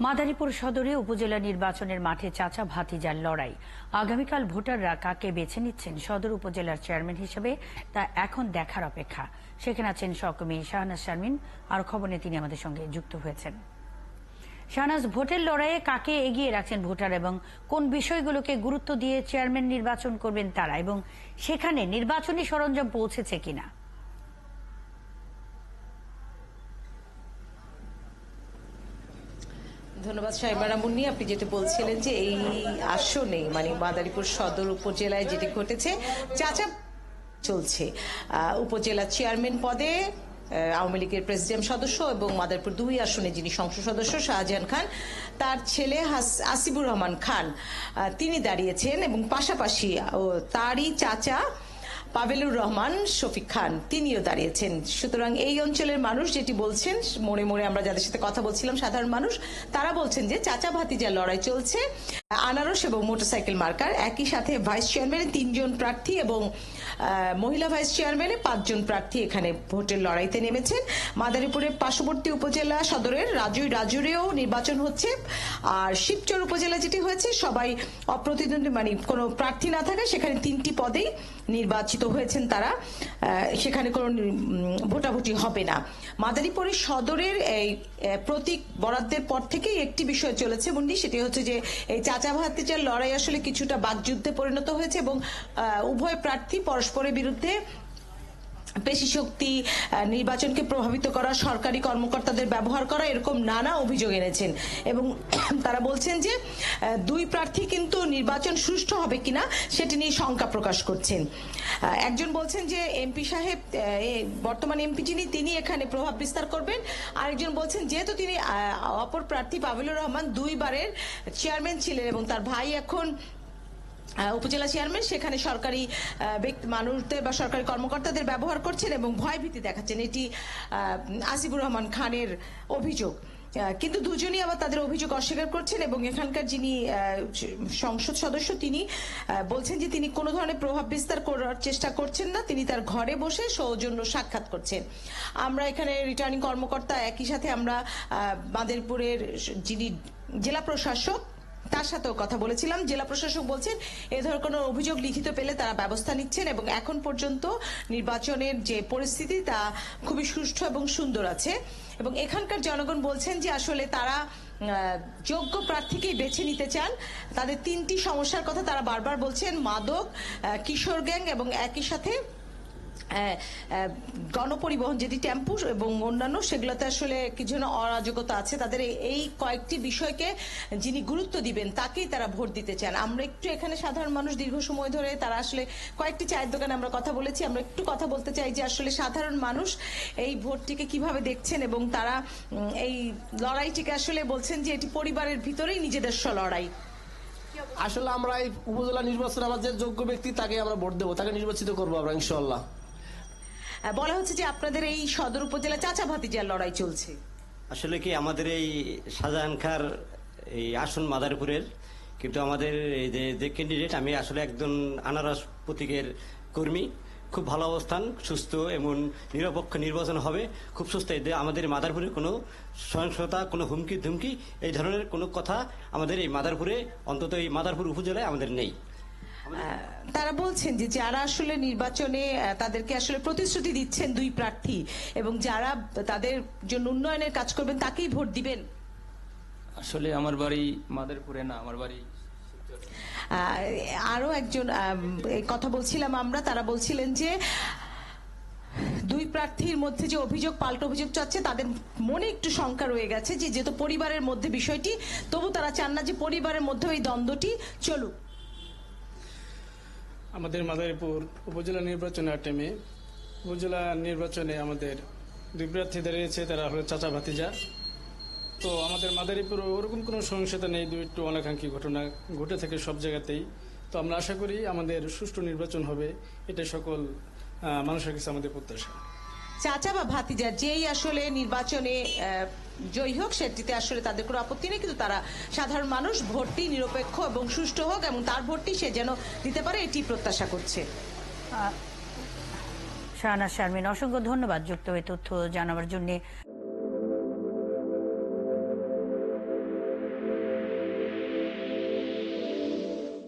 মাদারীপুর সদরে উপজেলা নির্বাচনের মাঠে চাচা ভাতিজার লড়াই। আগামীকাল ভোটাররা কাকে বেছে নিচ্ছেন সদর উপজেলার চেয়ারম্যান হিসেবে তা এখন দেখার অপেক্ষা। সেখানে আছেন সহকর্মী শাহনাজ শারমিন। আর খবর নিয়ে তিনি আমাদের সঙ্গে যুক্ত হয়েছেন। শাহনাজ, ভোটের লড়াইয়ে কাকে এগিয়ে রাখছেন ভোটার এবং কোন বিষয়গুলোকে গুরুত্ব দিয়ে চেয়ারম্যান নির্বাচন করবেন তারা, এবং সেখানে নির্বাচনী সরঞ্জাম পৌঁছেছে কিনা? ধন্যবাদ সাইমারা মুন্নি। আপনি যেটা বলছিলেন যে এই আসনে মানে মাদারীপুর সদর উপজেলায় যেটি ঘটেছে, চাচা চলছে উপজেলা চেয়ারম্যান পদে আওয়ামী লীগের প্রেসিডিয়াম সদস্য এবং মাদারীপুর 2 আসনে যিনি সংসদ সদস্য শাহজাহান খান, তার ছেলে আসিবুর রহমান খান তিনি দাঁড়িয়েছেন এবং পাশাপাশি তারই চাচা পাভেলুর রহমান শফিক খান তিনিও দাঁড়িয়েছেন। সুতরাং এই অঞ্চলের মানুষ যেটি বলছেন, মোড়ে মোড়ে আমরা যাদের সাথে কথা বলছিলাম সাধারণ মানুষ, তারা বলছেন যে চাচা ভাতিজার লড়াই চলছে আনারস এবং মোটরসাইকেল মার্কার। একই সাথে ভাইস চেয়ারম্যানে 3 জন প্রার্থী এবং মহিলা ভাইস চেয়ারম্যানে 5 জন প্রার্থী এখানে ভোটের লড়াইতে নেমেছেন। মাদারীপুরের পার্শ্ববর্তী উপজেলা সদরের রাজুরেও নির্বাচন হচ্ছে। আর শিবচর উপজেলা যেটি হয়েছে সবাই অপ্রতিদ্বন্দ্বী, মানে কোনো প্রার্থী না থাকে সেখানে 3টি পদেই নির্বাচিত হয়েছেন তারা, সেখানে কোনো ভোটাভুটি হবে না। মাদারীপুরের সদরের এই প্রতীক বরাদ্দের পর থেকেই একটি বিষয় চলেছে মুন্ডি, সেটি হচ্ছে যে এই চাচা ভাতিজার লড়াই আসলে কিছুটা বাকযুদ্ধে পরিণত হয়েছে এবং উভয় প্রার্থী পরস্পরের বিরুদ্ধে পেশি শক্তি, নির্বাচনকে প্রভাবিত করা, সরকারি কর্মকর্তাদের ব্যবহার করা, এরকম নানা অভিযোগ এনেছেন এবং তারা বলছেন যে 2 প্রার্থী কিন্তু নির্বাচন সুষ্ঠু হবে কিনা সেটি নিয়ে শঙ্কা প্রকাশ করছেন। একজন বলছেন যে এমপি সাহেব, বর্তমান এমপি যিনি, তিনি এখানে প্রভাব বিস্তার করবেন। আরেকজন বলছেন যেহেতু তিনি অপর প্রার্থী পাভেলুর রহমান 2 বারের চেয়ারম্যান ছিলেন এবং তার ভাই এখন উপজেলা চেয়ারম্যান, সেখানে সরকারি মানুষদের বা সরকারি কর্মকর্তাদের ব্যবহার করছেন এবং ভয়ভীতি দেখাচ্ছেন। এটি আসিবুর রহমান খানের অভিযোগ, কিন্তু দুজনই আবার তাদের অভিযোগ অস্বীকার করছেন এবং এখানকার যিনি সংসদ সদস্য তিনি বলছেন যে তিনি কোনো ধরনের প্রভাব বিস্তার করার চেষ্টা করছেন না, তিনি তার ঘরে বসে সৌজন্য সাক্ষাৎ করছেন। আমরা এখানে রিটার্নিং কর্মকর্তা, একই সাথে আমরা মাদারীপুরের যিনি জেলা প্রশাসক তার সাথেও কথা বলেছিলাম। জেলা প্রশাসক বলছেন এ ধরনের কোনো অভিযোগ লিখিত পেলে তারা ব্যবস্থা নিচ্ছেন এবং এখন পর্যন্ত নির্বাচনের যে পরিস্থিতি তা খুবই সুষ্ঠু এবং সুন্দর আছে। এবং এখানকার জনগণ বলছেন যে আসলে তারা যোগ্য প্রার্থীকেই বেছে নিতে চান। তাদের 3টি সমস্যার কথা তারা বারবার বলছেন: মাদক, কিশোর গ্যাং এবং একই সাথে গণপরিবহন যেটি টেম্পু এবং অন্যান্য, সেগুলোতে আসলে কিছু অরাজকতা আছে। তাদের এই কয়েকটি বিষয়কে যিনি গুরুত্ব দিবেন তাকেই তারা ভোট দিতে চান। আমরা একটু এখানে সাধারণ মানুষ দীর্ঘ সময় ধরে তারা আসলে কয়েকটি চায়ের দোকানে আমরা কথা বলেছি, আমরা একটু কথা বলতে চাই যে আসলে সাধারণ মানুষ এই ভোটটিকে কিভাবে দেখছেন এবং তারা এই লড়াইটিকে আসলে বলছেন যে এটি পরিবারের ভিতরেই নিজেদের লড়াই। আসলে আমরা এই উপজেলা নির্বাচন আমাদের যোগ্য ব্যক্তি তাকে আমরা ভোট দেবো, তাকে নির্বাচিত করবো আমরা ইনশাআল্লাহ। বলা হচ্ছে যে আপনাদের এই সদর উপজেলা চাচা ভাতিজার লড়াই চলছে। আসলে কি আমাদের এই শাহজাহান খার এই আসন মাদারীপুরের, কিন্তু আমাদের এই যে ক্যান্ডিডেট, আমি আসলে একজন আনারস প্রতীকের কর্মী। খুব ভালো অবস্থান, সুস্থ এবং নিরপেক্ষ নির্বাচন হবে, খুব সুস্থ। আমাদের মাদারীপুরে কোনো সহিংসতা, কোনো হুমকি ধুমকি এই ধরনের কোনো কথা আমাদের এই মাদারীপুরে, অন্তত এই মাদারীপুর উপজেলায় আমাদের নেই। তারা বলছেন যে যারা আসলে নির্বাচনে তাদেরকে আসলে প্রতিশ্রুতি দিচ্ছেন 2 প্রার্থী এবং যারা তাদের জন্য উন্নয়নের কাজ করবেন তাকেই ভোট দিবেন। আসলে আমার বাড়ি মাদারীপুরে না, আমার বাড়ি আরো একজন কথা বলছিলাম আমরা, তারা বলছিলেন যে 2 প্রার্থীর মধ্যে যে অভিযোগ, পাল্টা অভিযোগ চাচ্ছে, তাদের মনে একটু শঙ্কা রয়ে গেছে যে যেহেতু পরিবারের মধ্যে বিষয়টি, তবু তারা চান না যে পরিবারের মধ্যে এই দ্বন্দ্বটি চলুক। আমাদের মাদারীপুর উপজেলা নির্বাচনে আটেমে উপজেলা নির্বাচনে আমাদের 2 প্রার্থী দাঁড়িয়েছে, তারা হলো চাচা ভাতিজা। তো আমাদের মাদারীপুর ওরকম কোনো সহিংসতা নেই, 2 একটু অনাকাঙ্ক্ষী ঘটনা ঘটে থাকে সব জায়গাতেই। তো আমরা আশা করি আমাদের সুষ্ঠু নির্বাচন হবে, এটা সকল মানুষের কাছে আমাদের প্রত্যাশা। চাচা বা ভাতিজা যেই আসলে নির্বাচনে জয়ী হোক সেটিতে আসলে তাদের কোনো আপত্তি নেই, কিন্তু তারা সাধারণ মানুষ ভোটটি নিরপেক্ষ এবং সুষ্ঠু হোক এবং তার ভোটটি সে যেন দিতে পারে এটি প্রত্যাশা করছে। শাহনাজ শারমিন, অসংখ্য ধন্যবাদ যুক্ত হয়ে তথ্য জানাবার জন্য।